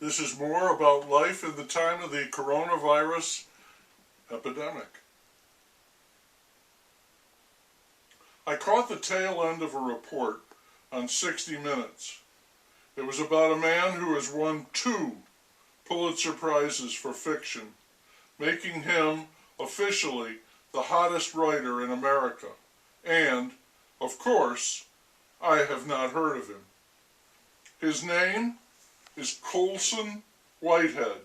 This is more about life in the time of the coronavirus epidemic. I caught the tail end of a report on 60 Minutes. It was about a man who has won 2 Pulitzer Prizes for fiction, making him officially the hottest writer in America. And, of course, I have not heard of him. His name is Colson Whitehead.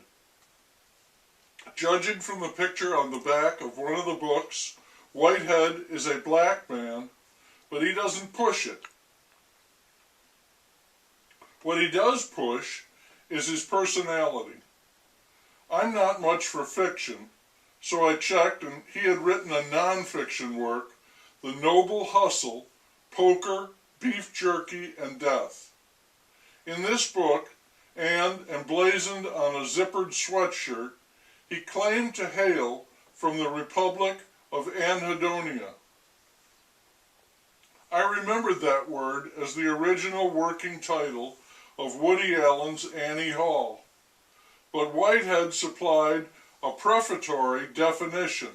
Judging from the picture on the back of one of the books, Whitehead is a black man, but he doesn't push it. What he does push is his personality. I'm not much for fiction, so I checked, and he had written a nonfiction work, The Noble Hustle, Poker, Beef Jerky, and Death. In this book, and emblazoned on a zippered sweatshirt, he claimed to hail from the Republic of Anhedonia. I remembered that word as the original working title of Woody Allen's Annie Hall, but Whitehead supplied a prefatory definition: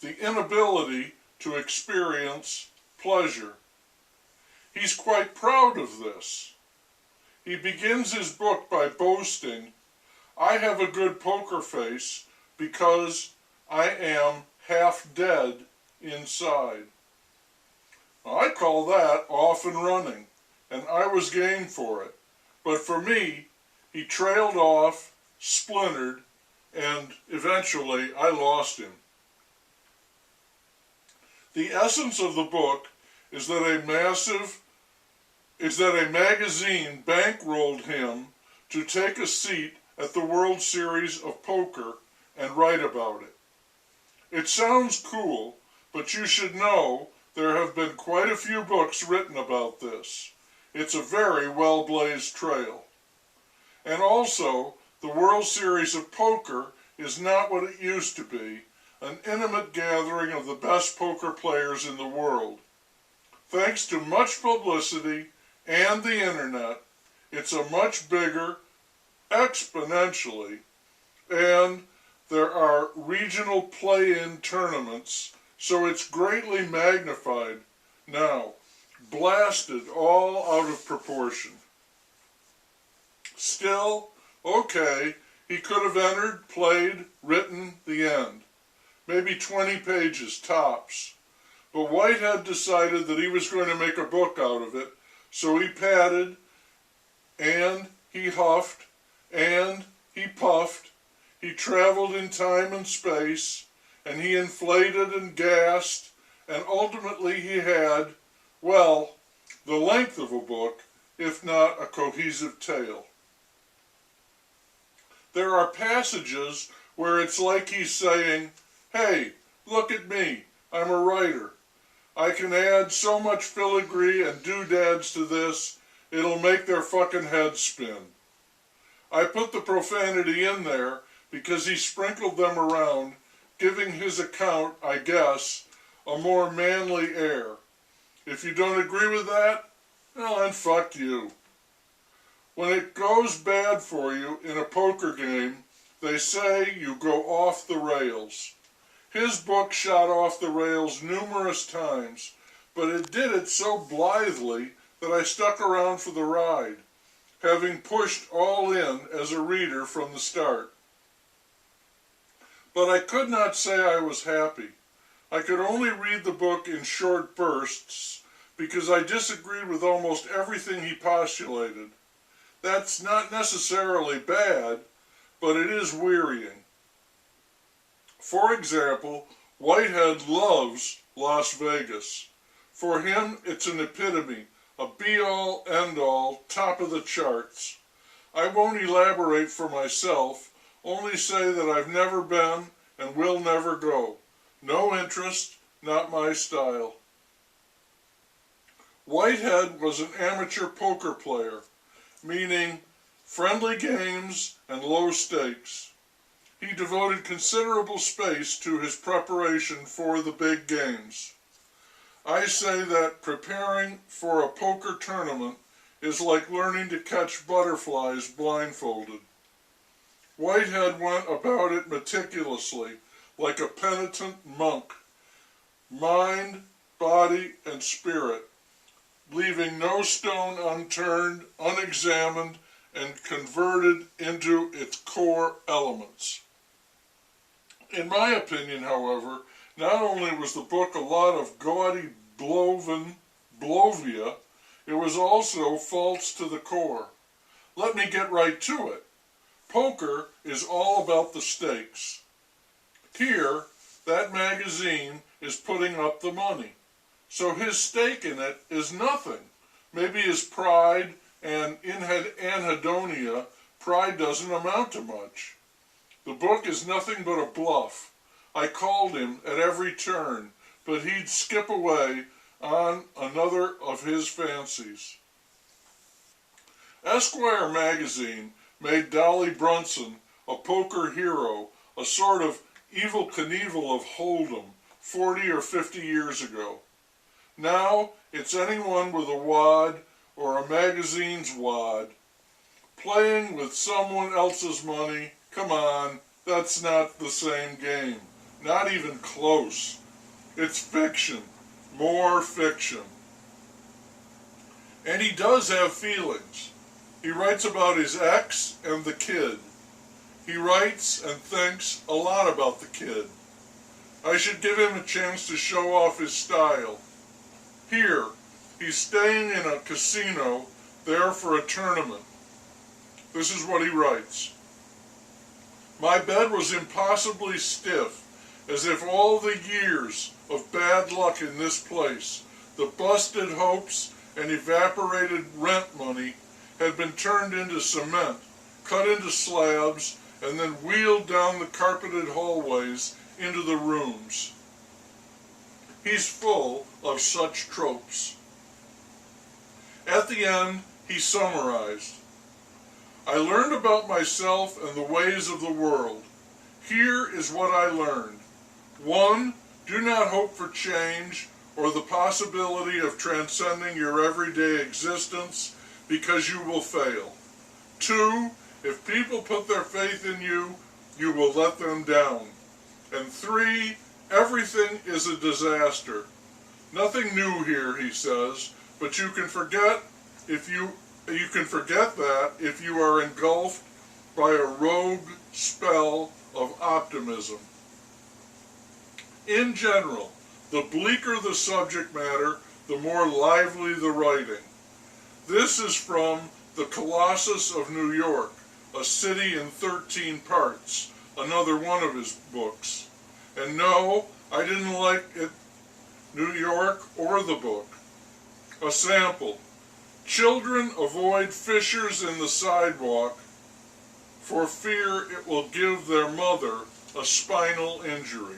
the inability to experience pleasure. He's quite proud of this. He begins his book by boasting, "I have a good poker face because I am half dead inside." I call that off and running, and I was game for it. But for me, he trailed off, splintered, and eventually I lost him. The essence of the book is that a magazine bankrolled him to take a seat at the World Series of Poker and write about it. It sounds cool, but you should know there have been quite a few books written about this. It's a very well-blazed trail. And also, the World Series of Poker is not what it used to be, an intimate gathering of the best poker players in the world. Thanks to much publicity and the internet, it's a much bigger, exponentially, and there are regional play-in tournaments, so it's greatly magnified now, blasted all out of proportion. Still, okay, he could have entered, played, written, the end. Maybe 20 pages tops. But Whitehead decided that he was going to make a book out of it, so he padded, and he huffed, and he puffed, he traveled in time and space, and he inflated and gassed, and ultimately he had, well, the length of a book, if not a cohesive tale. There are passages where it's like he's saying, "Hey, look at me, I'm a writer. I can add so much filigree and doodads to this, it'll make their fucking heads spin." I put the profanity in there because he sprinkled them around, giving his account, I guess, a more manly air. If you don't agree with that, well, then fuck you. When it goes bad for you in a poker game, they say you go off the rails. His book shot off the rails numerous times, but it did it so blithely that I stuck around for the ride, having pushed all in as a reader from the start. But I could not say I was happy. I could only read the book in short bursts because I disagreed with almost everything he postulated. That's not necessarily bad, but it is wearying. For example, Whitehead loves Las Vegas. For him, it's an epitome, a be-all, end-all, top of the charts. I won't elaborate for myself, only say that I've never been and will never go. No interest, not my style. Whitehead was an amateur poker player, meaning friendly games and low stakes. He devoted considerable space to his preparation for the big games. I say that preparing for a poker tournament is like learning to catch butterflies blindfolded. Whitehead went about it meticulously, like a penitent monk, mind, body, and spirit, leaving no stone unturned, unexamined, and converted into its core elements. In my opinion, however, not only was the book a lot of gaudy blovia, it was also false to the core. Let me get right to it. Poker is all about the stakes. Here, that magazine is putting up the money. So his stake in it is nothing. Maybe his pride, and in anhedonia, pride doesn't amount to much. The book is nothing but a bluff. I called him at every turn, but he'd skip away on another of his fancies. Esquire magazine made Dolly Brunson a poker hero, a sort of Evel Knievel of Hold'em 40 or 50 years ago. Now it's anyone with a wad or a magazine's wad. Playing with someone else's money, come on, that's not the same game. Not even close. It's fiction. More fiction. And he does have feelings. He writes about his ex and the kid. He writes and thinks a lot about the kid. I should give him a chance to show off his style. Here, he's staying in a casino, there for a tournament. This is what he writes. My bed was impossibly stiff, as if all the years of bad luck in this place, the busted hopes and evaporated rent money, had been turned into cement, cut into slabs, and then wheeled down the carpeted hallways into the rooms. He's full of such tropes. At the end, he summarized. I learned about myself and the ways of the world. Here is what I learned. 1. Do not hope for change or the possibility of transcending your everyday existence, because you will fail. 2. If people put their faith in you, you will let them down. And 3. Everything is a disaster. Nothing new here, he says, but you can forget that if you are engulfed by a rogue spell of optimism. In general, the bleaker the subject matter, the more lively the writing. This is from The Colossus of New York, A City in 13 Parts, another one of his books. And no, I didn't like it, New York, or the book. A sample. Children avoid fissures in the sidewalk for fear it will give their mother a spinal injury.